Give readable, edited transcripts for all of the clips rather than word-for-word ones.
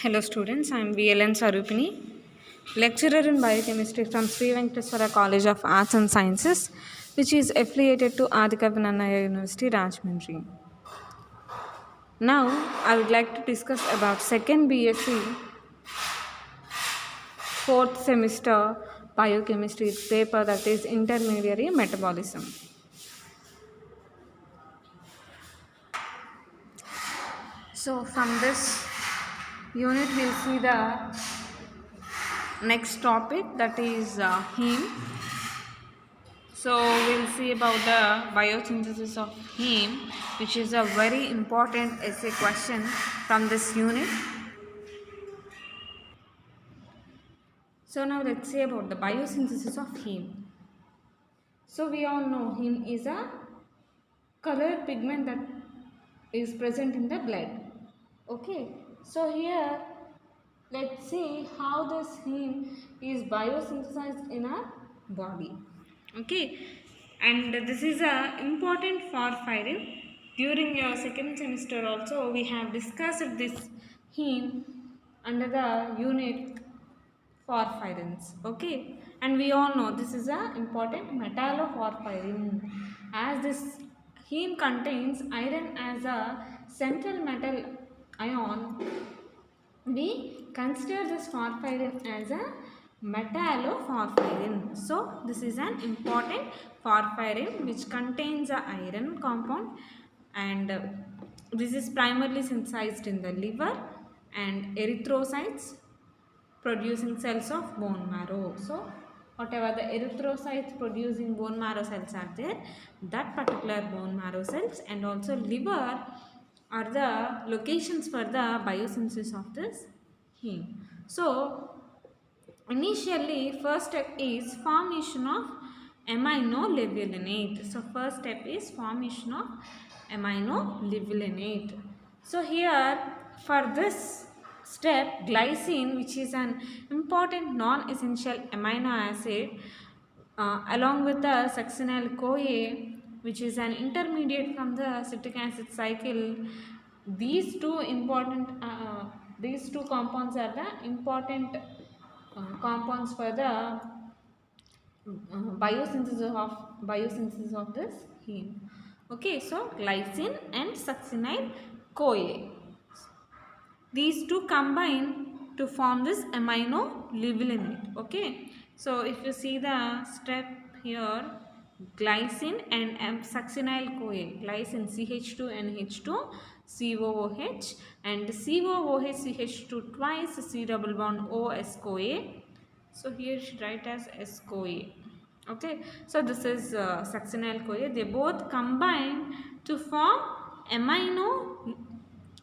Hello students, I am VLN Sarupini, lecturer in biochemistry from Sri Venkateswara College of Arts and Sciences, which is affiliated to Adhikavananaya University, Rajahmundry. Now, I would like to discuss about second BSc, fourth semester biochemistry paper, that is intermediary metabolism. So, from this unit, we'll see the next topic, that is heme. So we'll see about the biosynthesis of heme, which is a very important essay question from this unit. So now let's see about the biosynthesis of heme. So we all know heme is a colored pigment that is present in the blood. Okay, so here let's see how this heme is biosynthesized in our body. Okay, and this is a important for firing. During your second semester also we have discussed this heme under the unit porphyrins. Okay, and we all know this is a important metalloporphyrin, as this heme contains iron as a central metal ion. We consider this porphyrin as a metalloporphyrin. So this is an important porphyrin which contains a iron compound, and this is primarily synthesized in the liver and erythrocytes producing cells of bone marrow. So whatever the erythrocytes producing bone marrow cells are there, that particular bone marrow cells and also liver are the locations for the biosynthesis of this heme. So initially first step is formation of aminolivulinate. So first step is formation of aminolivulinate. So here for this step, glycine, which is an important non-essential amino acid, along with the succinyl CoA, which is an intermediate from the citric acid cycle, these two compounds are the important compounds for the biosynthesis of this heme. Okay, so glycine and succinyl CoA, these two combine to form this aminolivulinate. Okay, so if you see the step here, glycine and succinyl CoA, glycine CH2NH2 COOH and COOH CH2 twice C double bond O S CoA. So here you should write as S CoA. Okay, so this is succinyl CoA. They both combine to form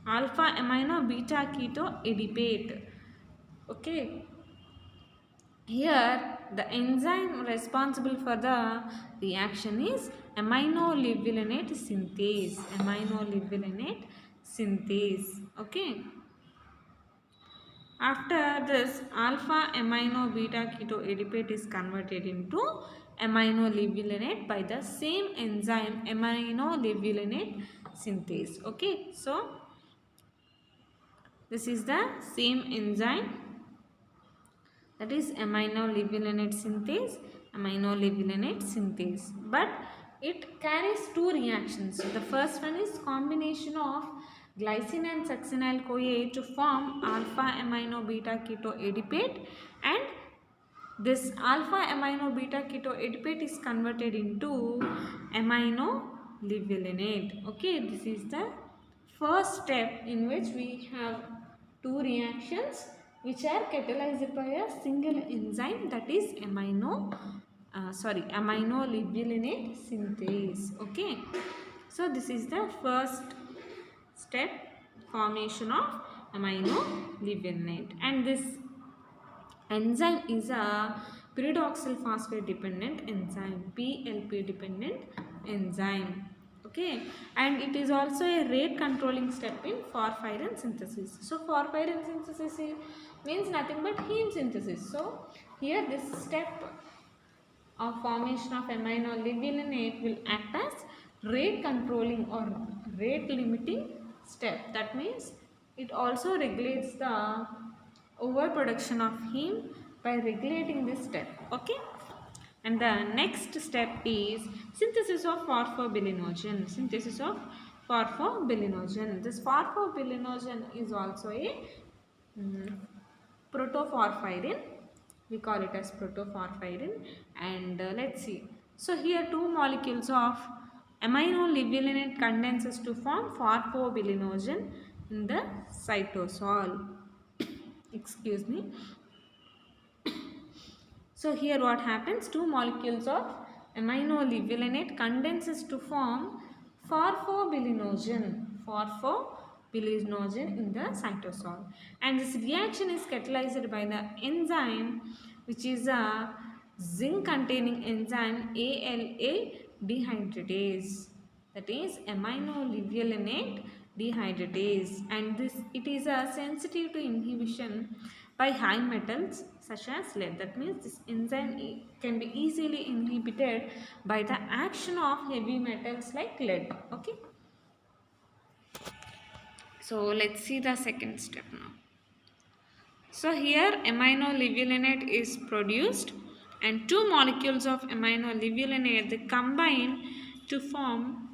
alpha amino beta keto adipate. Okay, here the enzyme responsible for the reaction is aminolivulinate synthase. Okay, after this, alpha amino beta keto adipate is converted into aminolivulinate by the same enzyme aminolivulinate synthase. Okay, so this is the same enzyme, that is aminolivulinate synthase, but it carries two reactions. The first one is combination of glycine and succinyl CoA to form alpha amino beta keto adipate, and this alpha amino beta keto adipate is converted into aminolivulinate. Okay, this is the first step in which we have two reactions which are catalyzed by a single enzyme, that is aminolivulinate synthase. Okay, so this is the first step, formation of aminolivulinate, and this enzyme is a pyridoxal phosphate dependent enzyme, PLP dependent enzyme. Okay, and it is also a rate controlling step in porphyrin synthesis. So porphyrin synthesis means nothing but heme synthesis. So here this step of formation of aminolivulinate will act as rate controlling or rate limiting step. That means it also regulates the overproduction of heme by regulating this step. Okay, and the next step is synthesis of phosphorbilinogen. Synthesis of phosphorbilinogen. This phosphorbilinogen is also a protoporphyrin. We call it as protoporphyrin. And let's see. So here two molecules of aminolivulin condenses to form phosphorbilinogen in the cytosol. Excuse me. So here what happens? Two molecules of aminolivulinate condenses to form phosphorbilinogen in the cytosol, and this reaction is catalyzed by the enzyme which is a zinc containing enzyme ALA dehydratase, that is aminolivulinate dehydratase, and this it is sensitive to inhibition by high metals such as lead. That means this enzyme can be easily inhibited by the action of heavy metals like lead. Okay, so let's see the second step now. So here aminolivulinate is produced, and two molecules of aminolivulinate they combine to form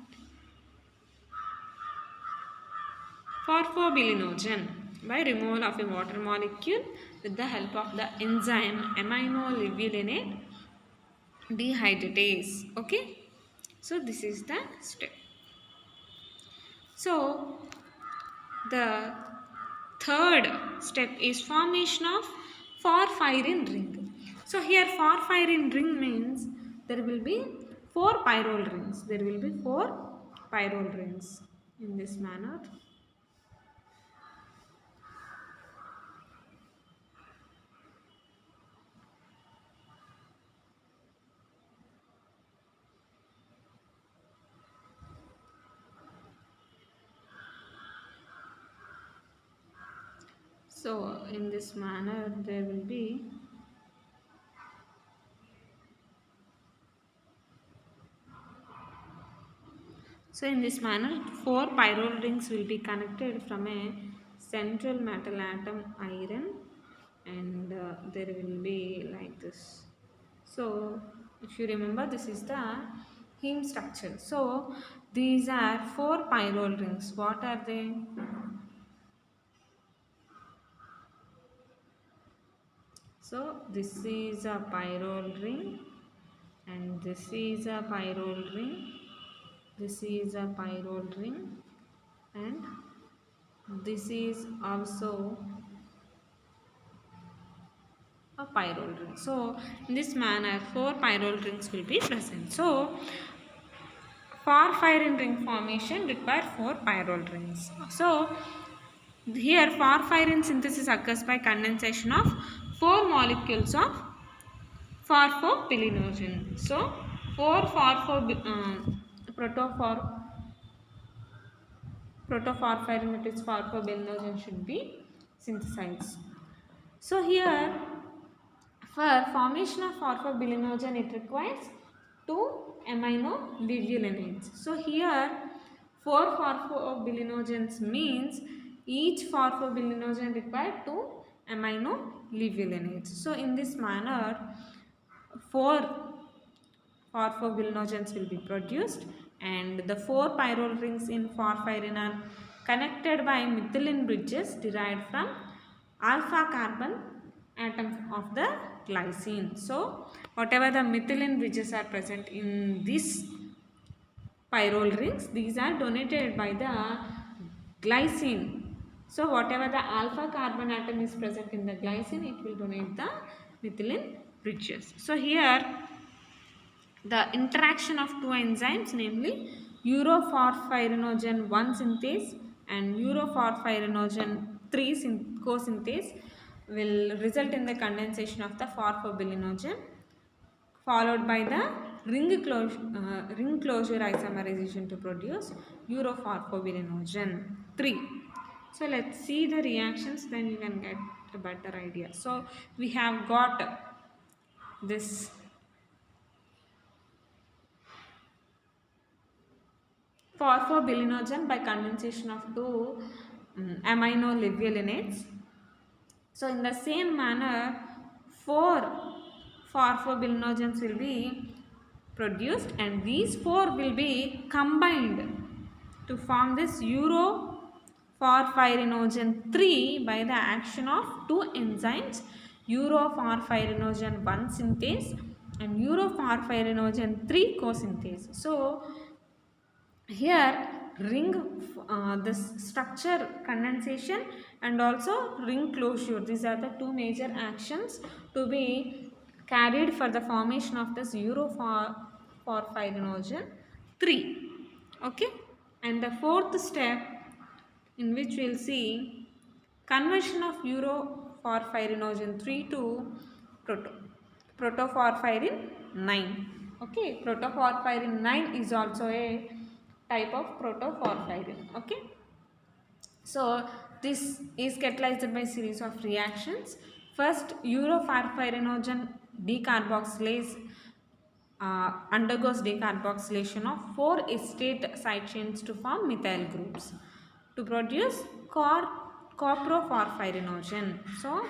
phosphorbilinogen by removal of a water molecule with the help of the enzyme aminolivulinate dehydratase. Okay, so this is the step. So the third step is formation of porphyrin ring. So here porphyrin ring means there will be four pyrrole rings. There will be four pyrrole rings in this manner. So in this manner there will be four pyrrole rings will be connected from a central metal atom iron, and there will be like this. So if you remember, this is the heme structure. So these are four pyrrole rings. What are they? So this is a pyrrole ring, and this is a pyrrole ring, this is a pyrrole ring, and this is also a pyrrole ring. So in this manner four pyrrole rings will be present. So porphyrin ring formation require four pyrrole rings. So here porphyrin synthesis occurs by condensation of four molecules of phosphorbilinogen. So four protoporphyrin, that is phosphorbilinogen, should be synthesized. So here for formation of phosphorbilinogen it requires two aminolivulinates. So here four phosphorbilinogens means each phosphorbilinogen requires two aminolivulinates. So in this manner four phosphorbilinogens will be produced, and the four pyrrole rings in porphyrin are connected by methylene bridges derived from alpha carbon atom of the glycine. So whatever the methylene bridges are present in these pyrrole rings, these are donated by the glycine. So whatever the alpha carbon atom is present in the glycine, it will donate the methylene bridges. So here the interaction of two enzymes, namely urophosphorinogen 1 synthase and urophosphorinogen 3 co-synthase, will result in the condensation of the phosphorbilinogen, followed by the ring closure isomerization to produce urophosphorbilinogen 3. So let's see the reactions, then you can get a better idea. So we have got this phosphorbilinogen by condensation of two aminolivulinates. So in the same manner, 4 phosphorylinogens will be produced, and these 4 will be combined to form this urophosphorinogen 3 by the action of two enzymes, urophosphorinogen 1 synthase and urophosphorinogen 3 co-synthase. So here ring this structure condensation and also ring closure, these are the two major actions to be carried for the formation of this urophosphorinogen 3. Okay, and the fourth step in which we will see conversion of urophosphorinogen 3 to protoporphyrin 9. Okay, protoporphyrin 9 is also a type of protoporphyrin. Okay, so this is catalyzed by series of reactions. First, urophosphorinogen decarboxylase undergoes decarboxylation of 4 acetate side chains to form methyl groups to produce coproporphyrinogen. So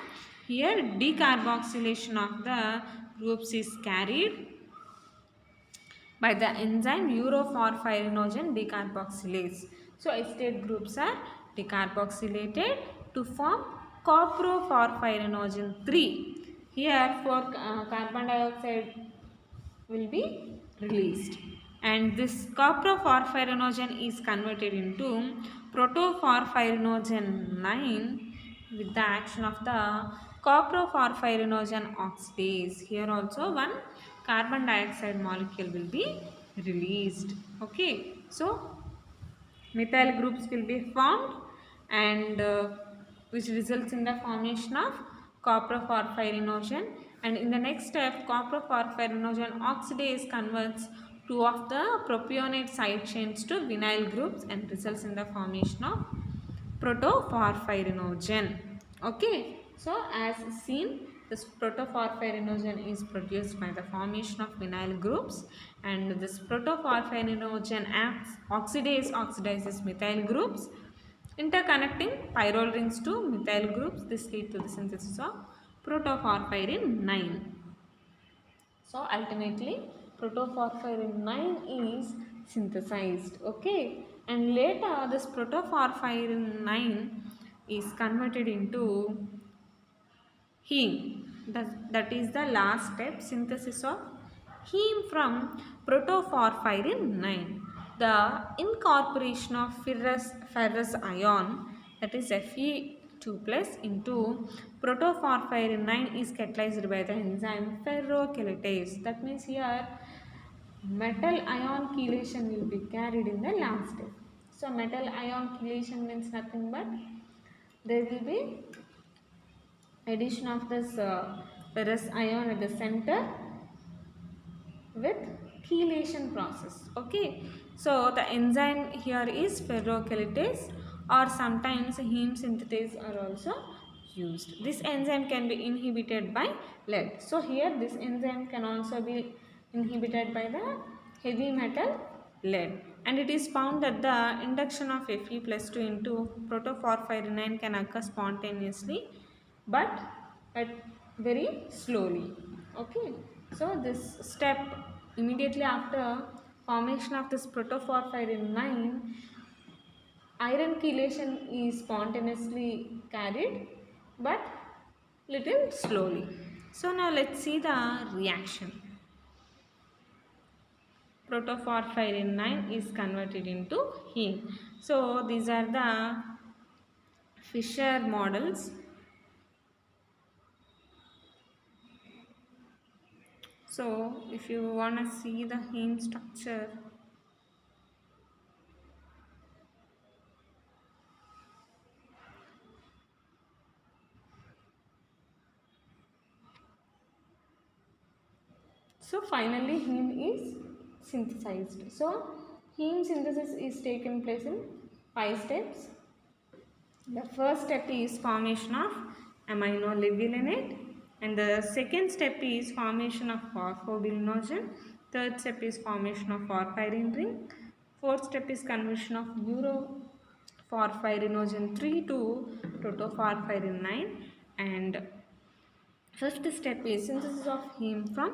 here decarboxylation of the groups is carried by the enzyme urophosphorinogen decarboxylase. So acetate groups are decarboxylated to form coproporphyrinogen 3. Here 4 carbon dioxide will be released, and this coproporphyrinogen is converted into protoporphyrinogen 9 with the action of the coproporphyrinogen oxidase. Here also one carbon dioxide molecule will be released. Okay, so methyl groups will be formed, and which results in the formation of coproporphyrinogen, and in the next step coproporphyrinogen oxidase converts two of the propionate side chains to vinyl groups and results in the formation of protoporphyrinogen. Okay, so as seen, this protoporphyrinogen is produced by the formation of vinyl groups, and this protoporphyrinogen oxidase oxidizes methyl groups, interconnecting pyrrole rings to methyl groups. This leads to the synthesis of protoporphyrin 9. So ultimately protoporphyrin 9 is synthesized. Okay, and later this protoporphyrin 9 is converted into heme. That is the last step, synthesis of heme from protoporphyrin 9. The incorporation of ferrous ion, that is Fe2 plus into protoporphyrin 9 is catalyzed by the enzyme ferrochelatase. That means here metal ion chelation will be carried in the last step. So metal ion chelation means nothing but there will be addition of this ferrous ion at the center with chelation process. Okay, so the enzyme here is ferrochelatase, or sometimes heme synthetase are also used. This enzyme can be inhibited by lead. So here this enzyme can also be inhibited by the heavy metal lead, and it is found that the induction of Fe plus 2 into protoporphyrin 9 can occur spontaneously but very slowly. Okay, so this step immediately after formation of this protoporphyrin 9, iron chelation is spontaneously carried but little slowly. So now let's see the reaction. Protoporphyrin 9 is converted into heme. So these are the Fischer models. So if you want to see the heme structure, so finally heme is synthesized. So heme synthesis is taken place in 5 steps. The first step is formation of aminolivulинate, and the second step is formation of phosphobilinogen. Third step is formation of porphyrin ring. Fourth step is conversion of porphyrinogen 3 to protoporphyrin 9, and first step is synthesis of heme from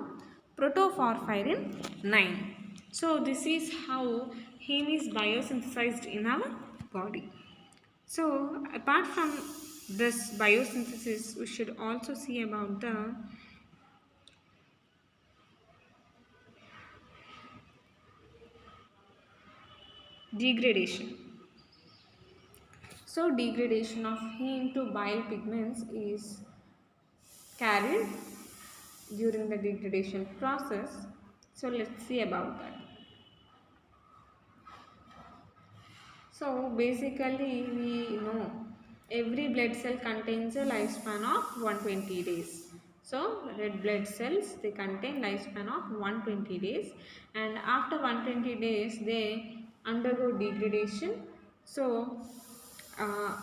protoporphyrin 9. So this is how heme is biosynthesized in our body. So apart from this biosynthesis, we should also see about the degradation. So degradation of heme to bile pigments is carried during the degradation process. So let's see about that. So basically we know every blood cell contains a lifespan of 120 days. So red blood cells, they contain lifespan of 120 days, and after 120 days they undergo degradation. So uh,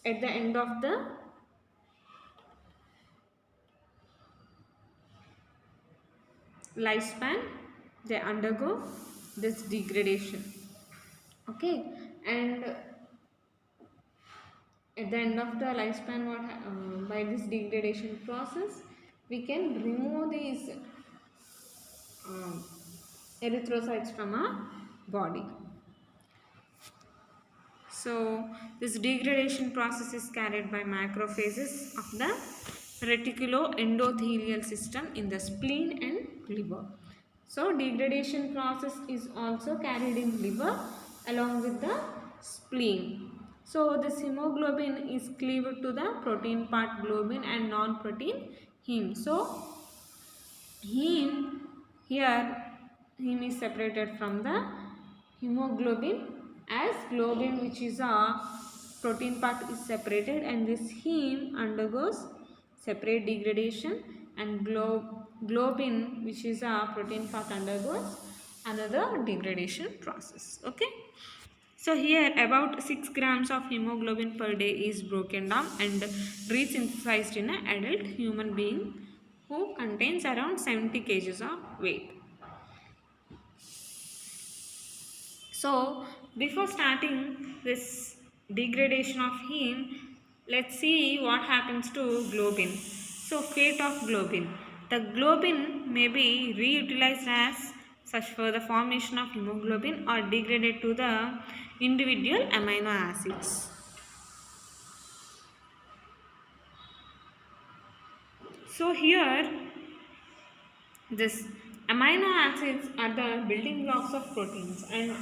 at the end of the lifespan they undergo this degradation. Okay, and at the end of the lifespan, by this degradation process we can remove these um, erythrocytes from our body. So this degradation process is carried by macrophages of the reticuloendothelial system in the spleen and liver. So degradation process is also carried in liver along with the spleen. So this hemoglobin is cleaved to the protein part globin and non-protein heme. So heme, here heme is separated from the hemoglobin, as globin, which is a protein part, is separated, and this heme undergoes separate degradation, and globin, which is a protein part, undergoes another degradation process. Okay, so here about 6 grams of hemoglobin per day is broken down and resynthesized in an adult human being who contains around 70 kgs of weight. So before starting this degradation of heme, let's see what happens to globin. So fate of globin. The globin may be reutilized as such for the formation of hemoglobin or degraded to the individual amino acids. So here this amino acids are the building blocks of proteins, and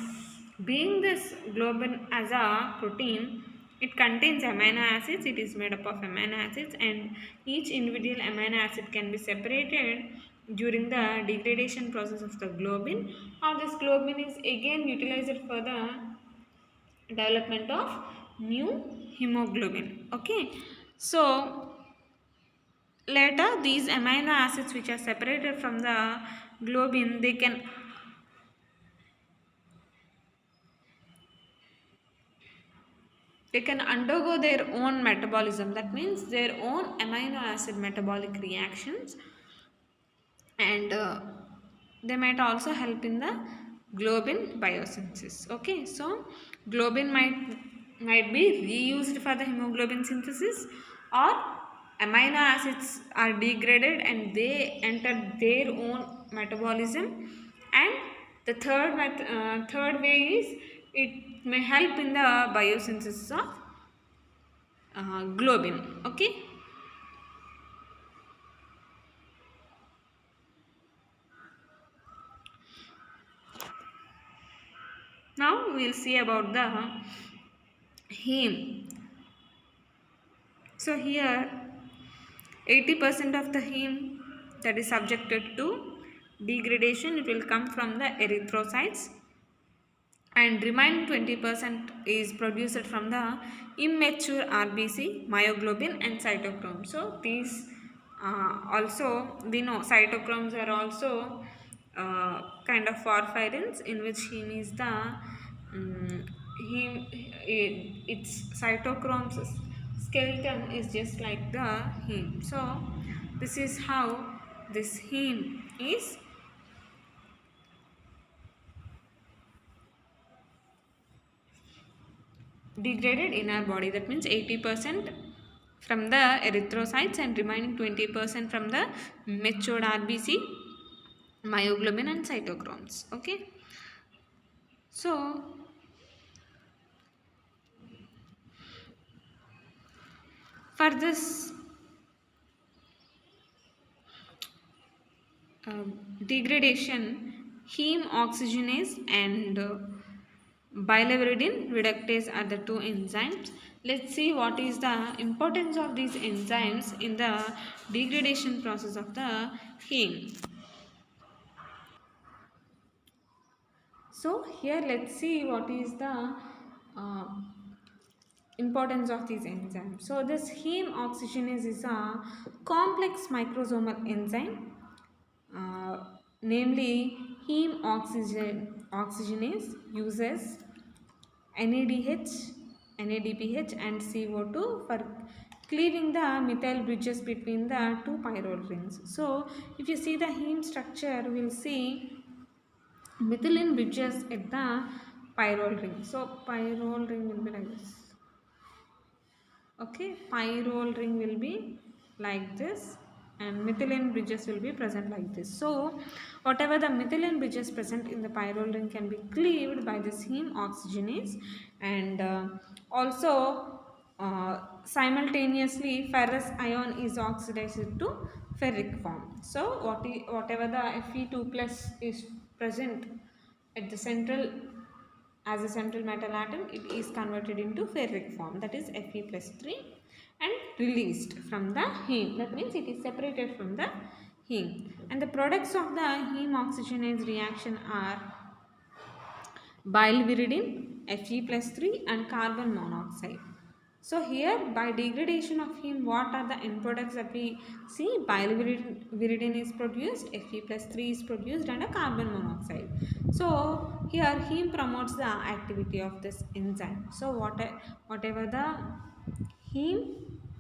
being this globin as a protein, it contains amino acids, it is made up of amino acids, and each individual amino acid can be separated during the degradation process of the globin, or this globin is again utilized for the development of new hemoglobin. Okay, so later these amino acids which are separated from the globin, they can undergo their own metabolism, that means their own amino acid metabolic reactions, and they might also help in the globin biosynthesis. Okay, so globin might be reused for the hemoglobin synthesis, or amino acids are degraded and they enter their own metabolism, and the third way is it may help in the biosynthesis of globin. Okay, now we will see about the heme. So here 80% of the heme that is subjected to degradation, it will come from the erythrocytes, and remaining 20% is produced from the immature RBC, myoglobin and cytochrome. So these also we know cytochromes are also kind of porphyrins, in which heme is the its cytochromes skeleton is just like the heme. So this is how this heme is degraded in our body. That means 80% from the erythrocytes and remaining 20% from the matured RBC, myoglobin and cytochromes. Okay. So for this degradation, heme oxygenase and biliverdin reductase are the two enzymes. Let's see what is the importance of these enzymes in the degradation process of the heme. So here let's see what is the uh, importance of these enzymes. So this heme oxygenase is a complex microsomal enzyme, uh, namely heme oxygenase uses NADH, NADPH and CO2 for cleaving the methyl bridges between the two pyrrole rings. So if you see the heme structure, we will see methylene bridges at the pyrrole ring. So pyrrole ring will be like this. Okay, pyrrole ring will be like this and methylene bridges will be present like this. So whatever the methylene bridges present in the pyrrole ring can be cleaved by this heme oxygenase, and also simultaneously ferrous ion is oxidized to ferric form. So whatever the Fe2 plus is present at the central as a central metal atom, it is converted into ferric form, that is Fe plus 3, and released from the heme. That means it is separated from the heme. And the products of the heme oxygenase reaction are biliverdin, Fe plus 3 and carbon monoxide. So here by degradation of heme, what are the end products that we see? Biliverdin is produced, Fe plus 3 is produced and a carbon monoxide. So here heme promotes the activity of this enzyme. So whatever the heme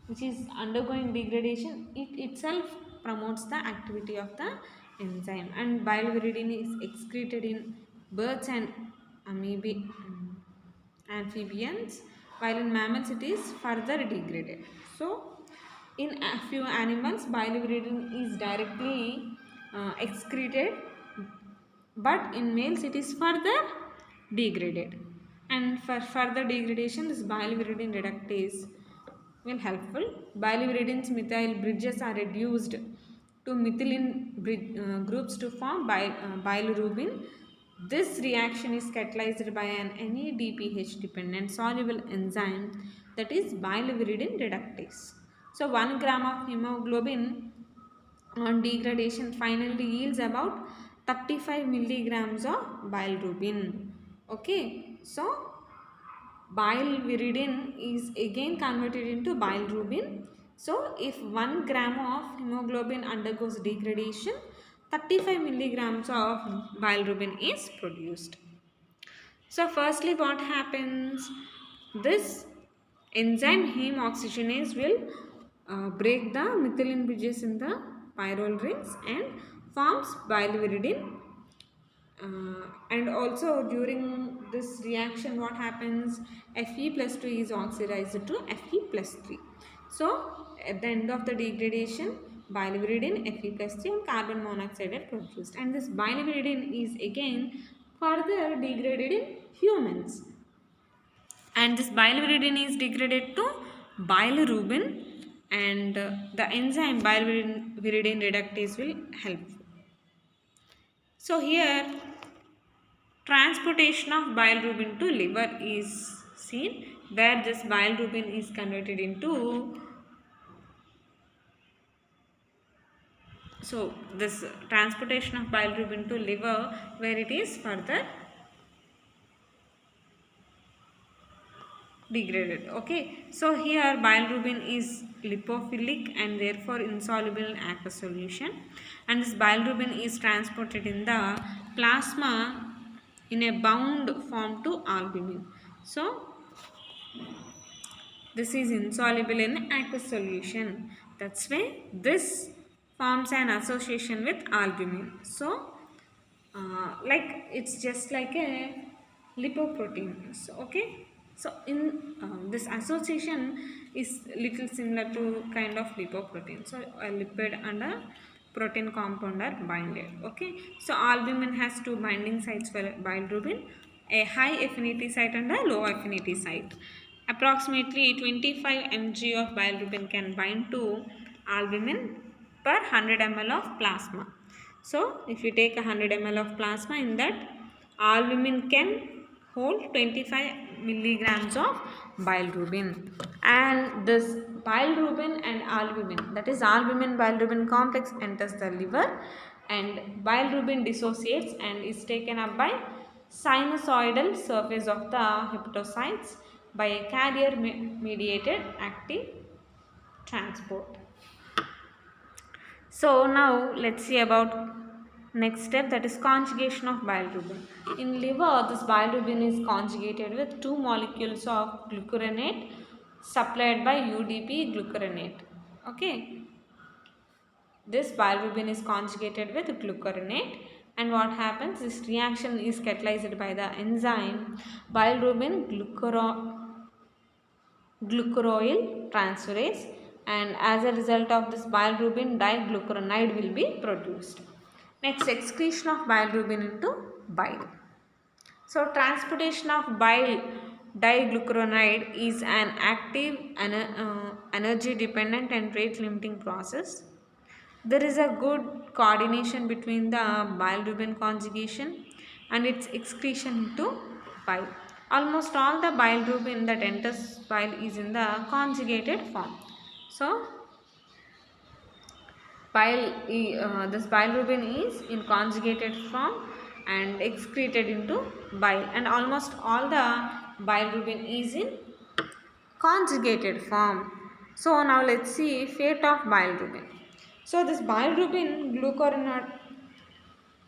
which is undergoing degradation, it itself promotes the activity of the enzyme, and biliverdin is excreted in birds and amphibians, while in mammals it is further degraded. So in a few animals biliverdin is directly excreted, but in males it is further degraded, and for further degradation this biliverdin reductase will helpful. Biliverdin's methyl bridges are reduced to methylene groups to form bilirubin. This reaction is catalyzed by an NADPH dependent soluble enzyme, that is biliverdin reductase. So 1 gram of hemoglobin on degradation finally yields about 35 milligrams of bilirubin. Okay, so biliverdin is again converted into bilirubin. So if 1 gram of hemoglobin undergoes degradation, 35 milligrams of bilirubin is produced. So firstly what happens? This enzyme heme oxygenase will break the methylene bridges in the pyrrole rings and forms biliverdin. And also during this reaction what happens? Fe plus 2 is oxidized to Fe plus 3. So at the end of the degradation, biliverdin, Fe plus 3 and carbon monoxide are produced, and this biliverdin is again further degraded in humans, and this biliverdin is degraded to bilirubin, and the enzyme biliverdin reductase will help. So here transportation of bilirubin to liver is seen, where this bilirubin is converted into, so this transportation of bilirubin to liver, where it is further degraded. Okay, so here bilirubin is lipophilic and therefore insoluble in aqueous solution, and this bilirubin is transported in the plasma in a bound form to albumin. So this is insoluble in aqueous solution. That's why this forms an association with albumin. So like it's just like a lipoprotein. So, okay. So in this association is little similar to kind of lipoprotein. So a lipid and a protein compound are binded. Okay, so albumin has two binding sites for bilirubin, a high affinity site and a low affinity site. Approximately 25 mg of bilirubin can bind to albumin per 100 ml of plasma. So if you take 100 ml of plasma, in that albumin can hold 25 milligrams of bilirubin. And this bilirubin and albumin, that is albumin bilirubin complex, enters the liver, and bilirubin dissociates and is taken up by sinusoidal surface of the hepatocytes by a carrier mediated active transport. So now let's see about next step, that is conjugation of bilirubin. In liver, this bilirubin is conjugated with two molecules of glucuronate supplied by UDP glucuronate. Okay, this bilirubin is conjugated with glucuronate, and what happens, this reaction is catalyzed by the enzyme bilirubin glucuroyl transferase, and as a result of this bilirubin diglucuronide will be produced. Next, excretion of bilirubin into bile. So transportation of bile diglucuronide is an active energy dependent and rate limiting process. There is a good coordination between the bilirubin conjugation and its excretion into bile. Almost all the bilirubin that enters bile is in the conjugated form. So this bilirubin is in conjugated form and excreted into bile, and almost all the bilirubin is in conjugated form. So now let's see fate of bilirubin. So this bilirubin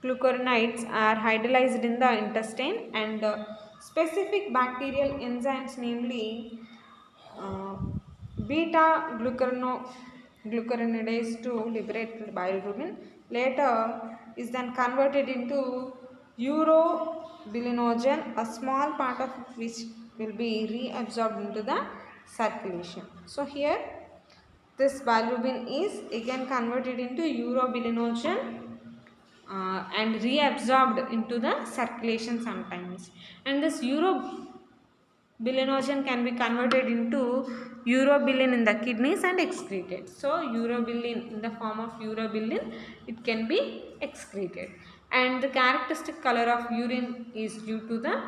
glucuronides are hydrolyzed in the intestine, and specific bacterial enzymes, namely uh, beta glucuronidase to liberate bilirubin, later is then converted into urobilinogen, a small part of which will be reabsorbed into the circulation. So here this bilirubin is again converted into urobilinogen and reabsorbed into the circulation sometimes, and this urobilinogen can be converted into urobilin in the kidneys and excreted. So urobilin, in the form of urobilin, it can be excreted, and the characteristic color of urine is due to the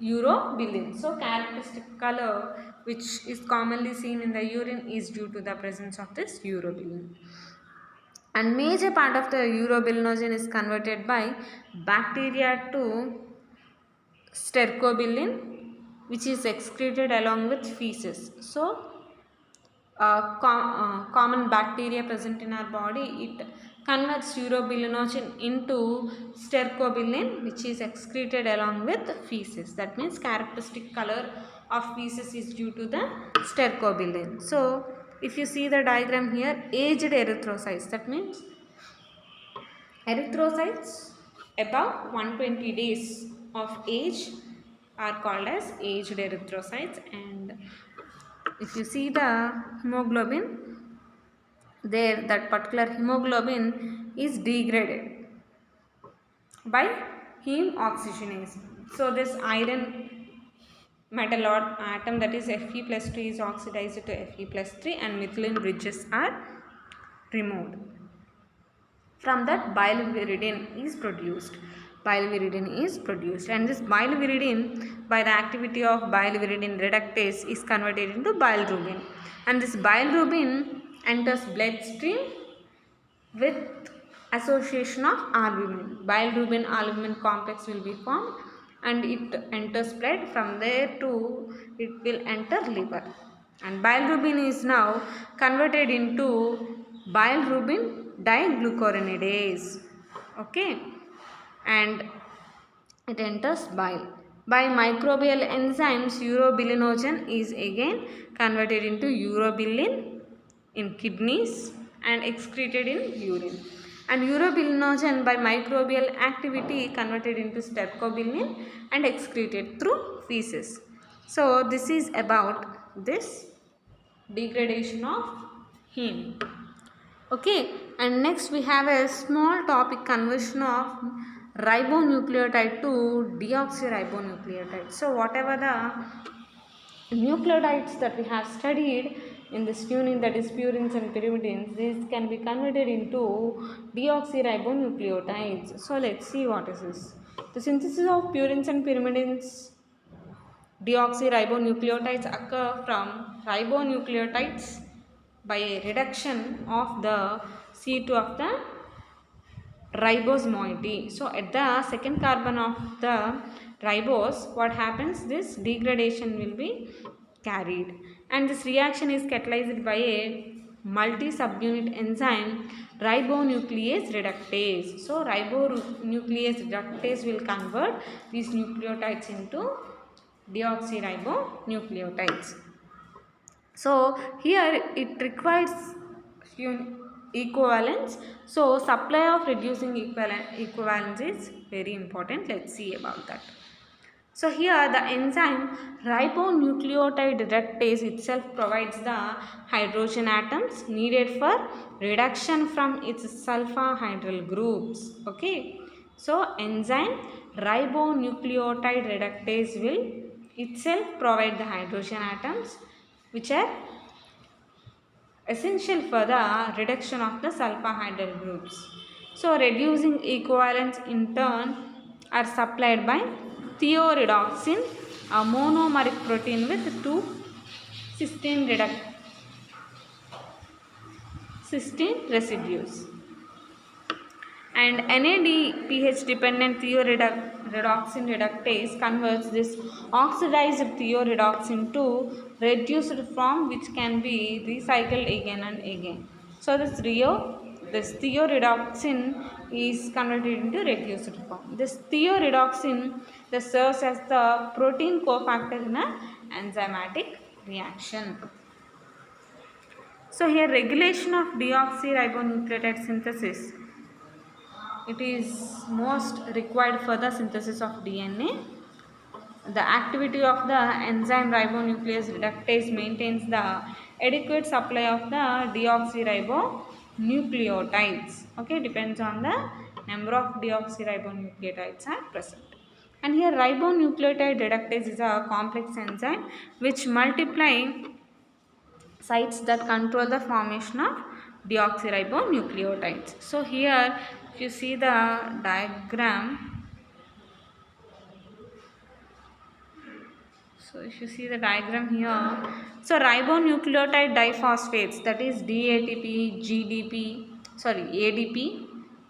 urobilin. So characteristic color which is commonly seen in the urine is due to the presence of this urobilin. And major part of the urobilinogen is converted by bacteria to stercobilin, which is excreted along with feces. So common bacteria present in our body, it converts urobilinogen into stercobilin, which is excreted along with feces. That means characteristic color of feces is due to the stercobilin. So if you see the diagram here, aged erythrocytes, that means erythrocytes above 120 days of age are called as aged erythrocytes. And if you see the hemoglobin, there that particular hemoglobin is degraded by heme oxygenase. So this iron metal atom, that is Fe plus 2, is oxidized to Fe plus 3, and methylene bridges are removed. From that biliverdin is produced. Biliverdin is produced, and this biliverdin, by the activity of biliverdin reductase, is converted into bilirubin, and this bilirubin enters bloodstream with association of albumin. Bilirubin albumin complex will be formed, and it enters blood. From there to it will enter liver, and bilirubin is now converted into bilirubin diglucuronidase. Okay, and it enters bile. By microbial enzymes, urobilinogen is again converted into urobilin in kidneys and excreted in urine. And urobilinogen by microbial activity converted into stercobilin and excreted through feces. So this is about this degradation of heme. Okay, and next we have a small topic, conversion of ribonucleotide to deoxyribonucleotide. So whatever the nucleotides that we have studied in this unit, that is purines and pyrimidines, these can be converted into deoxyribonucleotides. So let's see what is this. The synthesis of purines and pyrimidines deoxyribonucleotides occur from ribonucleotides by a reduction of the C2 of the ribose moiety. So at the second carbon of the ribose, what happens? This degradation will be carried, and this reaction is catalyzed by a multi-subunit enzyme, ribonuclease reductase. So ribonuclease reductase will convert these nucleotides into deoxyribonucleotides. So here it requires equivalence. So supply of reducing equivalence is very important. Let's see about that. So here the enzyme ribonucleotide reductase itself provides the hydrogen atoms needed for reduction from its sulfahydryl groups. Okay. So enzyme ribonucleotide reductase will itself provide the hydrogen atoms which are essential for the reduction of the sulfahydryl groups. So reducing equivalents in turn are supplied by thioredoxin, a monomeric protein with two cysteine residues. And NADPH dependent thioredoxin reductase converts this oxidized thioredoxin to reduced form, which can be recycled again and again. So this thioredoxin is converted into reduced form. This thioredoxin serves as the protein cofactor in an enzymatic reaction. So here regulation of deoxyribonucleotide synthesis, it is most required for the synthesis of DNA. The activity of the enzyme ribonuclease reductase maintains the adequate supply of the deoxyribonucleotides. Okay, depends on the number of deoxyribonucleotides are present. And here ribonucleotide reductase is a complex enzyme which multiply sites that control the formation of deoxyribonucleotides. So here if you see the diagram, here, so ribonucleotide diphosphates, that is DATP, ADP,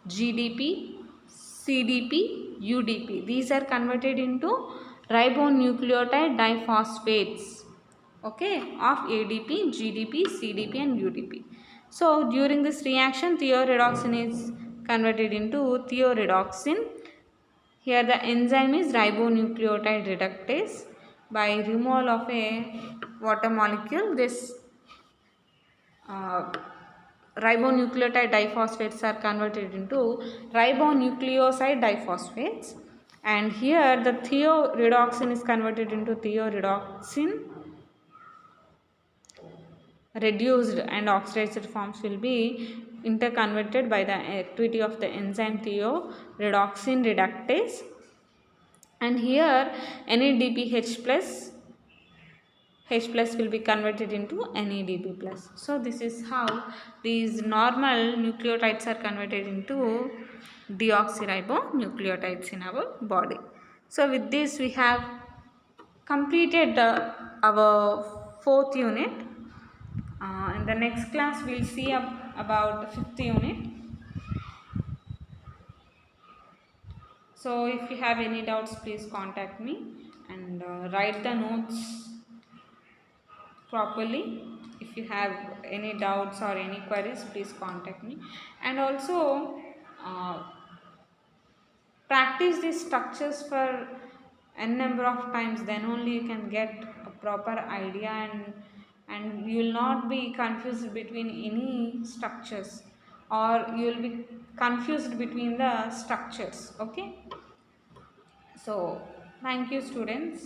GDP, CDP, UDP, these are converted into ribonucleotide diphosphates, okay, of ADP, GDP, CDP and UDP. So during this reaction thioredoxin is converted into thioredoxin. Here the enzyme is ribonucleotide reductase. By removal of a water molecule, this ribonucleotide diphosphates are converted into ribonucleoside diphosphates, and here the thioredoxin is converted into thioredoxin reduced, and oxidized forms will be interconverted by the activity of the enzyme thioredoxin reductase. And here NADPH plus H plus will be converted into NADP plus. So this is how these normal nucleotides are converted into deoxyribonucleotides in our body. So with this we have completed our fourth unit. In the next class we will see about the fifth unit. So if you have any doubts, please contact me and write the notes properly. If you have any doubts or any queries, please contact me. And also practice these structures for n number of times, then only you can get a proper idea, and you will not be confused between any structures, or you will be confused between the structures. Okay, so thank you students.